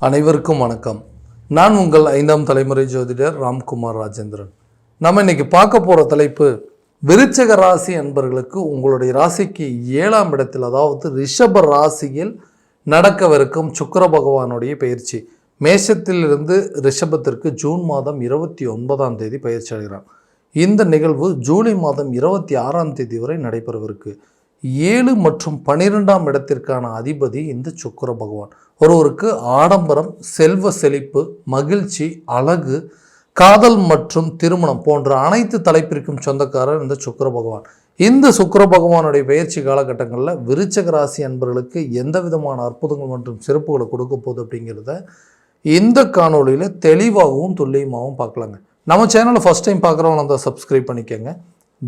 அனைவருக்கும் வணக்கம். நான் உங்கள் 5ஆம் தலைமுறை ஜோதிடர் ராம்குமார் ராஜேந்திரன். நம்ம இன்னைக்கு பார்க்க போகிற தலைப்பு விருச்சக ராசி அன்பர்களுக்கு உங்களுடைய ராசிக்கு 7ஆம் இடத்தில், அதாவது ரிஷப ராசியில் நடக்கவிருக்கும் சுக்கிர பகவானுடைய பயிற்சி. மேஷத்திலிருந்து ரிஷபத்திற்கு ஜூன் மாதம் 29ஆம் தேதி பயிற்சி அடைகிறார். இந்த நிகழ்வு ஜூலை மாதம் 26ஆம் தேதி வரை நடைபெறவிருக்கு. 7 மற்றும் 12ஆம் இடத்திற்கான அதிபதி இந்த சுக்கிர பகவான். ஒருவருக்கு ஆடம்பரம், செல்வ செழிப்பு, மகிழ்ச்சி, அழகு, காதல் மற்றும் திருமணம் போன்ற அனைத்து தலைப்பிற்கும் சொந்தக்காரர் இந்த சுக்கிர பகவான். இந்த சுக்கிர பகவானுடைய பயிற்சி காலகட்டங்களில் விருச்சக ராசி அன்பர்களுக்கு எந்த விதமான அற்புதங்கள் மற்றும் சிறப்புகளை கொடுக்க போகுது அப்படிங்கிறத இந்த காணொலியில் தெளிவாகவும் துல்லியமாகவும் பார்க்கலாங்க. நம்ம சேனலை ஃபஸ்ட் டைம் பார்க்குறவங்க தான் சப்ஸ்கிரைப் பண்ணிக்கோங்க.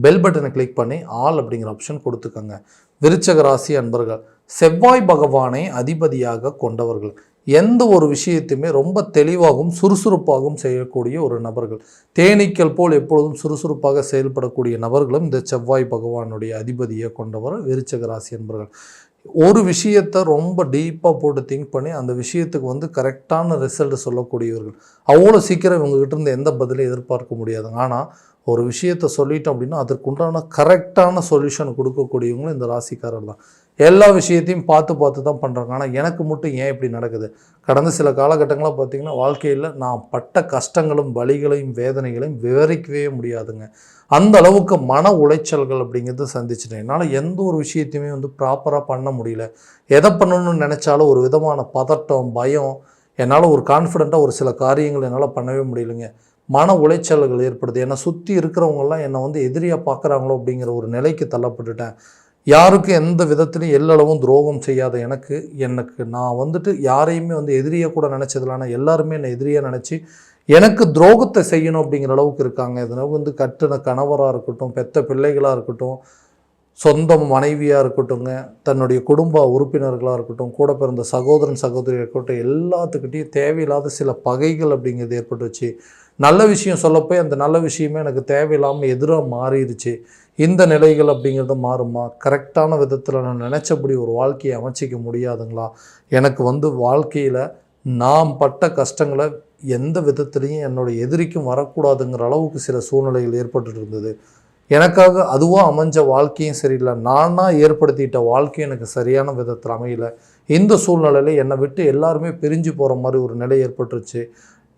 பெல் பட்டனை கிளிக் பண்ணி ஆல் அப்படிங்கிற ஆப்ஷன் கொடுத்துக்கோங்க. விருச்சக ராசி அன்பர்கள் செவ்வாய் பகவானை அதிபதியாக கொண்டவர்கள். எந்த ஒரு விஷயத்தையுமே ரொம்ப தெளிவாகவும் சுறுசுறுப்பாகவும் செய்யக்கூடிய ஒரு நபர்கள். தேனீக்கள் போல் எப்பொழுதும் சுறுசுறுப்பாக செயல்படக்கூடிய நபர்களும் இந்த செவ்வாய் பகவானுடைய அதிபதியை கொண்டவர் விருச்சக ராசி அன்பர்கள். ஒரு விஷயத்தை ரொம்ப டீப்பாக போட்டு திங்க் பண்ணி அந்த விஷயத்துக்கு கரெக்டான ரிசல்ட் சொல்லக்கூடியவர்கள். அவ்வளோ சீக்கிரம் இவங்ககிட்ட இருந்து எந்த பதிலையும் எதிர்பார்க்க முடியாதுங்க. ஆனால் ஒரு விஷயத்தை சொல்லிட்டோம் அப்படின்னா அதற்குண்டான கரெக்டான சொல்யூஷன் கொடுக்கக்கூடியவங்களும் இந்த ராசிக்காரர் தான். எல்லா விஷயத்தையும் பார்த்து தான் பண்ணுறாங்க. ஆனால் எனக்கு மட்டும் ஏன் இப்படி நடக்குது? கடந்த சில காலகட்டங்களாக பார்த்திங்கன்னா வாழ்க்கையில் நான் பட்ட கஷ்டங்களும் வலிகளையும் வேதனைகளையும் விவரிக்கவே முடியாதுங்க. அந்த அளவுக்கு மன உளைச்சல்கள் அப்படிங்கிறது சந்திச்சிட்டேன். என்னால் எந்த ஒரு விஷயத்தையுமே ப்ராப்பராக பண்ண முடியல. எதை பண்ணணும்னு நினச்சாலும் ஒரு விதமான பதட்டம், பயம், என்னால் ஒரு கான்ஃபிடெண்ட்டாக ஒரு சில காரியங்கள் என்னால் பண்ணவே முடியலைங்க. மன உளைச்சல்கள் ஏற்படுது. என்னை சுற்றி இருக்கிறவங்கெல்லாம் என்னை எதிரியாக பார்க்குறாங்களோ அப்படிங்கிற ஒரு நிலைக்கு தள்ளப்பட்டுட்டேன். யாருக்கும் எந்த விதத்துலையும் எல்லளவும் துரோகம் செய்யாத எனக்கு நான் யாரையுமே எதிரியாக கூட நினச்சதில்ல. எல்லாருமே என்னை எதிரியாக நினச்சி எனக்கு துரோகத்தை செய்யணும் அப்படிங்கிற அளவுக்கு இருக்காங்க. இதனால் கட்டின கணவராக இருக்கட்டும், பெத்த பிள்ளைகளாக இருக்கட்டும், சொந்த மனைவியாக இருக்கட்டும்ங்க, தன்னுடைய குடும்ப உறுப்பினர்களாக இருக்கட்டும், கூட பிறந்த சகோதரன் சகோதரியாக இருக்கட்டும், எல்லாத்துக்கிட்டையும் தேவையில்லாத சில பகைகள் அப்படிங்கிறது ஏற்பட்டுச்சு. நல்ல விஷயம் சொல்லப்போய் அந்த நல்ல விஷயமே எனக்கு தேவையில்லாமல் எதிராக மாறிடுச்சு. இந்த நிலைகள் அப்படிங்கிறது மாறுமா? கரெக்டான விதத்தில் நான் நினச்சபடி ஒரு வாழ்க்கையை அமைச்சிக்க முடியாதுங்களா? எனக்கு வாழ்க்கையில் நான் பட்ட கஷ்டங்களை எந்த விதத்துலேயும் என்னோடய எதிரிக்கும் வரக்கூடாதுங்கிற அளவுக்கு சில சூழ்நிலைகள் ஏற்பட்டு இருந்தது. எனக்காக அதுவாக அமைஞ்ச வாழ்க்கையும் சரியில்லை. நானாக ஏற்படுத்திட்ட வாழ்க்கையும் எனக்கு சரியான விதத்தில் அமையலை. இந்த சூழ்நிலையில் என்னை விட்டு எல்லாருமே பிரிஞ்சு போகிற மாதிரி ஒரு நிலை ஏற்பட்டுருச்சு.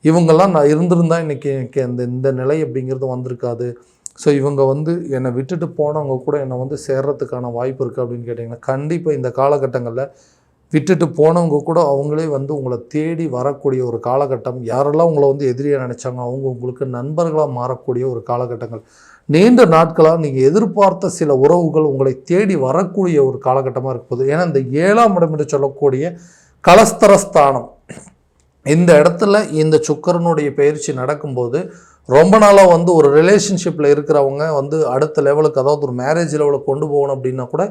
இவங்கெல்லாம் நான் இருந்திருந்தால் இன்றைக்கி இந்த நிலை அப்படிங்கிறது வந்திருக்காது. ஸோ இவங்க என்னை விட்டுட்டு போனவங்க கூட என்னை சேர்றதுக்கான வாய்ப்பு இருக்குது அப்படின்னு கேட்டிங்கன்னா, கண்டிப்பாக இந்த காலகட்டங்களில் விட்டுட்டு போனவங்க கூட அவங்களே உங்களை தேடி வரக்கூடிய ஒரு காலகட்டம். யாரெல்லாம் உங்களை எதிரியாக நினச்சாங்க அவங்க உங்களுக்கு நண்பர்களாக மாறக்கூடிய ஒரு காலகட்டங்கள். நீண்ட நாட்களாக நீங்கள் எதிர்பார்த்த சில உறவுகள் உங்களை தேடி வரக்கூடிய ஒரு காலகட்டமாக இருப்பது. ஏன்னா இந்த 7ஆம் இடம் என்று சொல்லக்கூடிய கலஸ்தரஸ்தானம், இந்த இடத்துல இந்த சுக்கிரனுடைய பயிற்சி நடக்கும்போது ரொம்ப நாளாக ஒரு ரிலேஷன்ஷிப்பில் இருக்கிறவங்க அடுத்த லெவலுக்கு, அதாவது ஒரு மேரேஜ் லெவலுக்கு கொண்டு போகணும் அப்படின்னா கூட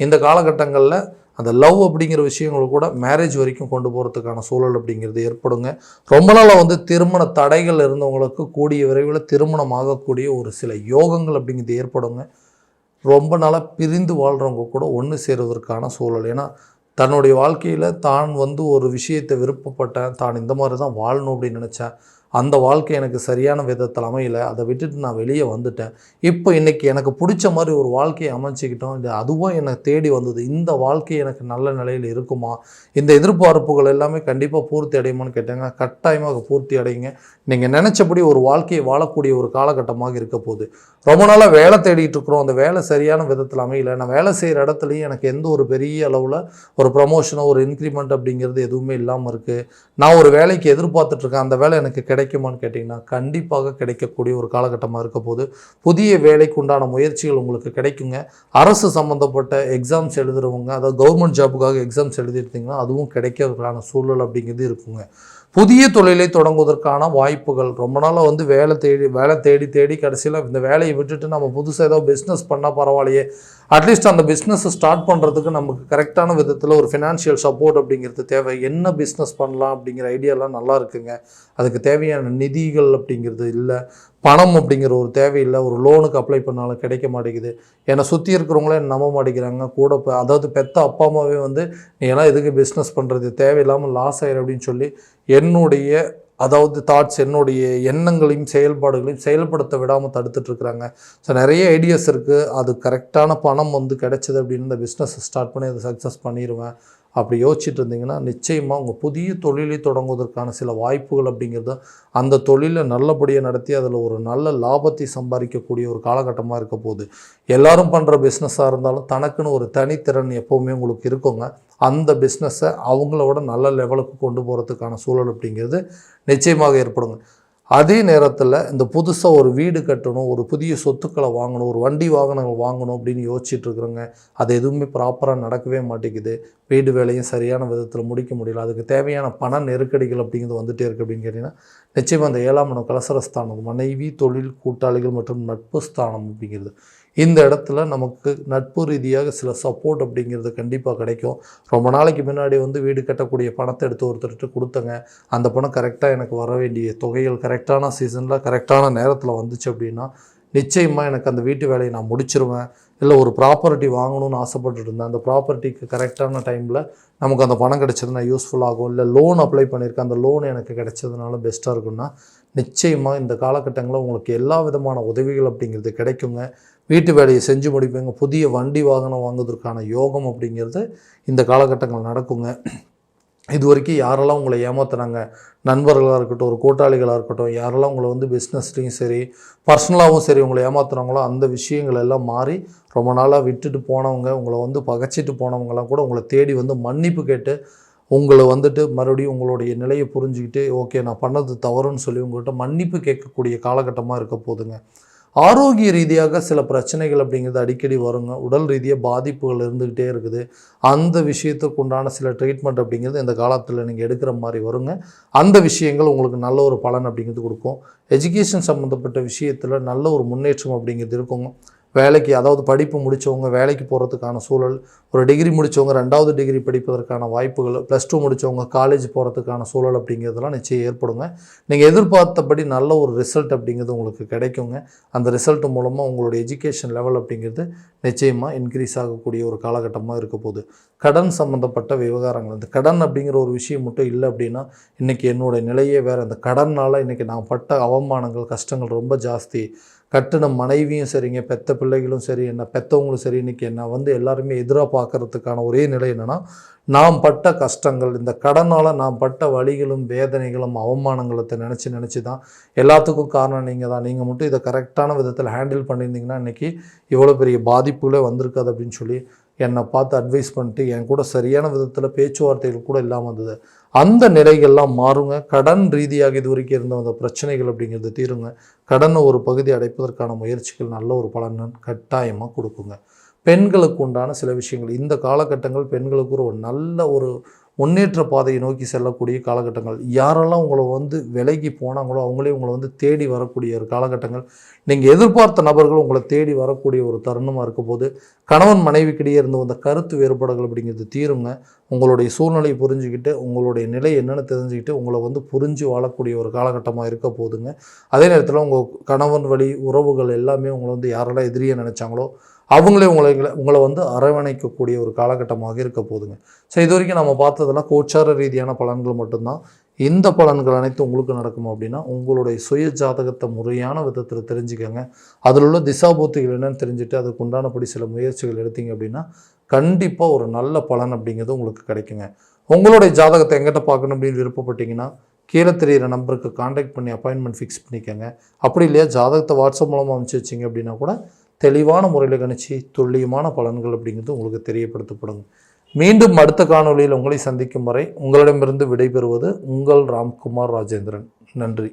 இந்த காலகட்டங்களில் அந்த லவ் அப்படிங்கிற விஷயங்கள் கூட மேரேஜ் வரைக்கும் கொண்டு போகிறதுக்கான சூழல் அப்படிங்கிறது ஏற்படுங்க. ரொம்ப நாளாக திருமண தடைகள் இருந்தவங்களுக்கு கூடிய விரைவில் திருமணம் ஆகக்கூடிய ஒரு சில யோகங்கள் அப்படிங்கிறது ஏற்படுங்க. ரொம்ப நாளாக பிரிந்து வாழ்கிறவங்க கூட ஒன்று சேருவதற்கான சூழல். ஏன்னா தன்னுடைய வாழ்க்கையில் தான் ஒரு விஷயத்தை விருப்பப்பட்டேன், தான் இந்த மாதிரி தான் வாழணும் அப்படின்னு நினச்சேன், அந்த வாழ்க்கை எனக்கு சரியான விதத்தில் அமையலை, அதை விட்டுட்டு நான் வெளியே வந்துட்டேன். இப்போ இன்றைக்கி எனக்கு பிடிச்ச மாதிரி ஒரு வாழ்க்கையை அமைச்சிக்கிட்டோம், இது அதுவும் என்னை தேடி வந்தது. இந்த வாழ்க்கை எனக்கு நல்ல நிலையில் இருக்குமா? இந்த எதிர்பார்ப்புகள் எல்லாமே கண்டிப்பாக பூர்த்தி அடையுமான்னு கேட்டாங்க. கட்டாயமாக பூர்த்தி அடையுங்க. நீங்கள் நினச்சபடி ஒரு வாழ்க்கையை வாழக்கூடிய ஒரு காலகட்டமாக இருக்க போகுது. ரொம்ப நாளாக வேலை தேடிட்டு இருக்கிறோம், அந்த வேலை சரியான விதத்தில் அமையலை, நான் வேலை செய்கிற இடத்துலையும் எனக்கு எந்த ஒரு பெரிய அளவில் ஒரு ப்ரமோஷனோ ஒரு இன்க்ரிமெண்ட் அப்படிங்கிறது எதுவுமே இல்லாமல் இருக்குது. நான் ஒரு வேலைக்கு எதிர்பார்த்துட்ருக்கேன், அந்த வேலை எனக்கு கிடைக்குமான்னு கேட்டிங்கன்னா கண்டிப்பாக கிடைக்கக்கூடிய ஒரு காலகட்டமாக இருக்க போது. புதிய வேலைக்கு உண்டான முயற்சிகள் உங்களுக்கு கிடைக்குங்க. அரசு சம்மந்தப்பட்ட எக்ஸாம்ஸ் எழுதுகிறவங்க, அதாவது கவர்மெண்ட் ஜாபுக்காக எக்ஸாம்ஸ் எழுதிருந்தீங்கன்னா அதுவும் கிடைக்கிறதுக்கான சூழல் அப்படிங்கிறது இருக்குங்க. புதிய தொழிலை தொடங்குவதற்கான வாய்ப்புகள். ரொம்ப நாளாக வேலை தேடி கடைசியில் இந்த வேலையை விட்டுட்டு நம்ம புதுசாக ஏதோ பிஸ்னஸ் பண்ணால் பரவாயில்லையே, அட்லீஸ்ட் அந்த பிஸ்னஸை ஸ்டார்ட் பண்ணுறதுக்கு நமக்கு கரெக்டான விதத்தில் ஒரு ஃபினான்ஷியல் சப்போர்ட் அப்படிங்கிறது தேவை. என்ன பிஸ்னஸ் பண்ணலாம் அப்படிங்கிற ஐடியாலாம் நல்லா இருக்குங்க. அதுக்கு தேவையான நிதிகள் அப்படிங்கிறது இல்லை. பணம் அப்படிங்கிற ஒரு தேவையில்லை, ஒரு லோனுக்கு அப்ளை பண்ணாலும் கிடைக்க மாட்டேங்குது. என்னை சுற்றி இருக்கிறவங்களே என்னை நம்ப மாட்டேங்கிறாங்க. கூட அதாவது பெத்த அப்பா அம்மாவே வந்து நீ எல்லாம் எதுக்கு பிஸ்னஸ் பண்ணுறது, தேவையில்லாமல் லாஸ் ஆயிரு அப்படின்னு சொல்லி என்னுடைய அதாவது தாட்ஸ், என்னுடைய எண்ணங்களையும் செயல்பாடுகளையும் செயல்படுத்த விடாமல் தடுத்துட்ருக்குறாங்க. ஸோ நிறைய ஐடியாஸ் இருக்குது. அது கரெக்டான பணம் வந்து கிடைச்சது அப்படின்னு இந்த பிஸ்னஸ் ஸ்டார்ட் பண்ணி அதை சக்ஸஸ் பண்ணிடுவேன் அப்படி யோசிச்சுட்டு இருந்தீங்கன்னா நிச்சயமாக உங்கள் புதிய தொழிலை தொடங்குவதற்கான சில வாய்ப்புகள் அப்படிங்கிறது அந்த தொழிலை நல்லபடியாக நடத்தி அதில் ஒரு நல்ல லாபத்தை சம்பாதிக்கக்கூடிய ஒரு காலகட்டமாக இருக்க போகுது. எல்லாரும் பண்ணுற பிஸ்னஸாக இருந்தாலும் தனக்குன்னு ஒரு தனித்திறன் எப்போவுமே உங்களுக்கு இருக்குங்க. அந்த பிஸ்னஸை அவங்களோட நல்ல லெவலுக்கு கொண்டு போகிறதுக்கான சூழல் அப்படிங்கிறது நிச்சயமாக ஏற்படுங்க. அதே நேரத்தில் இந்த புதுசாக ஒரு வீடு கட்டணும், ஒரு புதிய சொத்துக்களை வாங்கணும், ஒரு வண்டி வாகனங்கள் வாங்கணும் அப்படின்னு யோசிச்சுட்ருக்குறோங்க. அது எதுவுமே ப்ராப்பராக நடக்கவே மாட்டேங்குது. வீடு வேலையும் சரியான விதத்தில் முடிக்க முடியல. அதுக்கு தேவையான பண நெருக்கடிகள் அப்படிங்கிறது வந்துகிட்டே இருக்குது அப்படின்னு கேட்டிங்கன்னா நிச்சயமாக அந்த 7ஆம் இடம் கலசரஸ்தானம், மனைவி, தொழில், கூட்டாளிகள் மற்றும் நட்பு ஸ்தானம் அப்படிங்கிறது. இந்த இடத்துல நமக்கு நட்பு ரீதியாக சில சப்போர்ட் அப்படிங்கிறது கண்டிப்பாக கிடைக்கும். ரொம்ப நாளைக்கு முன்னாடி வந்து வீடு கட்டக்கூடிய பணத்தை எடுத்து ஒருத்தர்கிட்ட கொடுத்தங்க, அந்த பணம் கரெக்டாக எனக்கு வர வேண்டிய தொகைகள் கரெக்டான சீசனில் கரெக்டான நேரத்தில் வந்துச்சு அப்படின்னா நிச்சயமாக எனக்கு அந்த வீட்டு வேலையை நான் முடிச்சிருவேன். இல்லை ஒரு ப்ராப்பர்ட்டி வாங்கணும்னு ஆசைப்பட்டுட்டு இருந்தேன், அந்த ப்ராப்பர்ட்டிக்கு கரெக்டான டைமில் நமக்கு அந்த பணம் கிடைச்சதுன்னா யூஸ்ஃபுல்லாகும். இல்லை லோன் அப்ளை பண்ணியிருக்கேன், அந்த லோன் எனக்கு கிடைச்சதுனால பெஸ்ட்டாக இருக்குன்னா நிச்சயமாக இந்த காலகட்டங்களில் உங்களுக்கு எல்லா விதமான உதவிகள் அப்படிங்கிறது கிடைக்குங்க. வீட்டு வேலையை செஞ்சு முடிப்பீங்க. புதிய வண்டி வாகனம் வாங்குவதற்கான யோகம் அப்படிங்கிறது இந்த காலகட்டங்கள் நடக்குங்க. இது வரைக்கும் யாரெல்லாம் உங்களை ஏமாத்துனாங்க, நண்பர்களாக இருக்கட்டும், ஒரு கூட்டாளிகளாக இருக்கட்டும், யாரெல்லாம் உங்களை வந்து பிஸ்னஸ்லேயும் சரி பர்சனலாகவும் சரி உங்களை ஏமாத்துறாங்களோ அந்த விஷயங்கள் எல்லாம் மாறி ரொம்ப நாளாக விட்டுட்டு போனவங்க, உங்களை வந்து பகைச்சிட்டு போனவங்கலாம் கூட உங்களை தேடி வந்து மன்னிப்பு கேட்டு உங்களை வந்துட்டு மறுபடியும் உங்களுடைய நிலையை புரிஞ்சுக்கிட்டு ஓகே நான் பண்ணது தவறுன்னு சொல்லி உங்கள்கிட்ட மன்னிப்பு கேட்கக்கூடிய காலகட்டமாக இருக்க போதுங்க. ஆரோக்கிய ரீதியாக சில பிரச்சனைகள் அப்படிங்கிறது அடிக்கடி வருங்க. உடல் ரீதியாக பாதிப்புகள் இருந்துக்கிட்டே இருக்குது. அந்த விஷயத்துக்கு உண்டான சில ட்ரீட்மெண்ட் அப்படிங்கிறது இந்த காலத்தில் நீங்கள் எடுக்கிற மாதிரி வருங்க. அந்த விஷயங்கள் உங்களுக்கு நல்ல ஒரு பலன் அப்படிங்கிறது கொடுக்கும். எஜுகேஷன் சம்மந்தப்பட்ட விஷயத்தில் நல்ல ஒரு முன்னேற்றம் அப்படிங்கிறது இருக்குங்க. வேலைக்கு அதாவது படிப்பு முடித்தவங்க வேலைக்கு போகிறதுக்கான சூழல், ஒரு டிகிரி முடித்தவங்க 2வது டிகிரி படிப்பதற்கான வாய்ப்புகள், +2 முடித்தவங்க காலேஜ் போகிறதுக்கான சூழல் அப்படிங்கிறதுலாம் நிச்சயம் ஏற்படுங்க. நீங்கள் எதிர்பார்த்தபடி நல்ல ஒரு ரிசல்ட் அப்படிங்கிறது உங்களுக்கு கிடைக்குங்க. அந்த ரிசல்ட் மூலமாக உங்களுடைய எஜுகேஷன் லெவல் அப்படிங்கிறது நிச்சயமாக இன்க்ரீஸ் ஆகக்கூடிய ஒரு காலகட்டமாக இருக்க போகுது. கடன் சம்மந்தப்பட்ட விவகாரங்கள், இந்த கடன் அப்படிங்கிற ஒரு விஷயம் மட்டும் இல்லை அப்படின்னா இன்றைக்கி என்னோடய நிலையே வேறு. அந்த கடனால் இன்றைக்கி நான் பட்ட அவமானங்கள் கஷ்டங்கள் ரொம்ப ஜாஸ்தி. கட்டின மனைவியும் சரிங்க, பெத்த பிள்ளைகளும் சரி, என்ன பெற்றவங்களும் சரி, இன்றைக்கி என்னை வந்து எல்லாருமே எதிராக பார்க்குறதுக்கான ஒரே நிலை என்னென்னா நாம் பட்ட கஷ்டங்கள், இந்த கடனால் நாம் பட்ட வலிகளும் வேதனைகளும் அவமானங்களத்தை நினச்சி தான் எல்லாத்துக்கும் காரணம் நீங்கள் தான். நீங்கள் மட்டும் இதை கரெக்டான விதத்தில் ஹேண்டில் பண்ணியிருந்தீங்கன்னா இன்றைக்கி இவ்வளோ பெரிய பாதிப்புகளே வந்திருக்காது அப்படின்னு சொல்லி என்னை பார்த்து அட்வைஸ் பண்ணிட்டு என் கூட சரியான விதத்தில் பேச்சுவார்த்தைகள் கூட இல்லாமல் வந்தது. அந்த நிலைகள்லாம் மாறுங்க. கடன் ரீதியாக இது வரைக்கும் இருந்த அந்த பிரச்சனைகள் அப்படிங்கிறது தீருங்க. கடனை ஒரு பகுதி அடைப்பதற்கான முயற்சிகள் நல்ல ஒரு பலன் கட்டாயமாக கொடுக்குங்க. பெண்களுக்கு உண்டான சில விஷயங்கள், இந்த காலகட்டங்கள் பெண்களுக்கு ஒரு நல்ல ஒரு முன்னேற்ற பாதையை நோக்கி செல்லக்கூடிய காலகட்டங்கள். யாரெல்லாம் உங்களை வந்து விலகி போனாங்களோ அவங்களே உங்களை வந்து தேடி வரக்கூடிய ஒரு காலகட்டங்கள். நீங்கள் எதிர்பார்த்த நபர்கள் உங்களை தேடி வரக்கூடிய ஒரு தருணமாக இருக்க போது கணவன் மனைவிக்கிடையே இருந்து வந்த கருத்து வேறுபாடுகள் அப்படிங்கிறது தீருங்க. உங்களுடைய சூழ்நிலையை புரிஞ்சுக்கிட்டு உங்களுடைய நிலை என்னென்னு தெரிஞ்சுக்கிட்டு உங்களை வந்து புரிஞ்சு வாழக்கூடிய ஒரு காலகட்டமாக இருக்க போதுங்க. அதே நேரத்தில் உங்கள் கணவன் வழி உறவுகள் எல்லாமே உங்களை வந்து யாரெல்லாம் எதிரியாக நினச்சாங்களோ அவங்களே உங்களை வந்து அரவணைக்கக்கூடிய ஒரு காலகட்டமாக இருக்க போதுங்க. ஸோ இது வரைக்கும் நம்ம பார்த்ததெல்லாம் கோச்சார ரீதியான பலன்கள் மட்டும்தான். இந்த பலன்கள் அனைத்தும் உங்களுக்கு நடக்கும் அப்படின்னா உங்களுடைய சுய ஜாதகத்தை முறையான விதத்தில் தெரிஞ்சுக்கங்க. அதில் உள்ள திசாபூத்திகள் என்னென்னு தெரிஞ்சுட்டு அதுக்கு உண்டானபடி சில முயற்சிகள் எடுத்தீங்க அப்படின்னா கண்டிப்பாக ஒரு நல்ல பலன் அப்படிங்கிறது உங்களுக்கு கிடைக்குங்க. உங்களுடைய ஜாதகத்தை எங்கிட்ட பார்க்கணும் அப்படின்னு விருப்பப்பட்டீங்கன்னா கீழே தெரிகிற நம்பருக்கு கான்டாக்ட் பண்ணி அப்பாயின்மெண்ட் ஃபிக்ஸ் பண்ணிக்கோங்க. அப்படி இல்லையா ஜாதகத்தை வாட்ஸ்அப் மூலமாக அனுப்பிச்சி வச்சிங்க அப்படின்னா கூட தெளிவான முறையில் கணிச்சு துல்லியமான பலன்கள் அப்படிங்கிறது உங்களுக்கு தெரியப்படுத்தப்படுங்க. மீண்டும் அடுத்த காணொளியில் உங்களை சந்திக்கும் வரை உங்களிடமிருந்து விடைபெறுவது உங்கள் ராம்குமார் ராஜேந்திரன். நன்றி.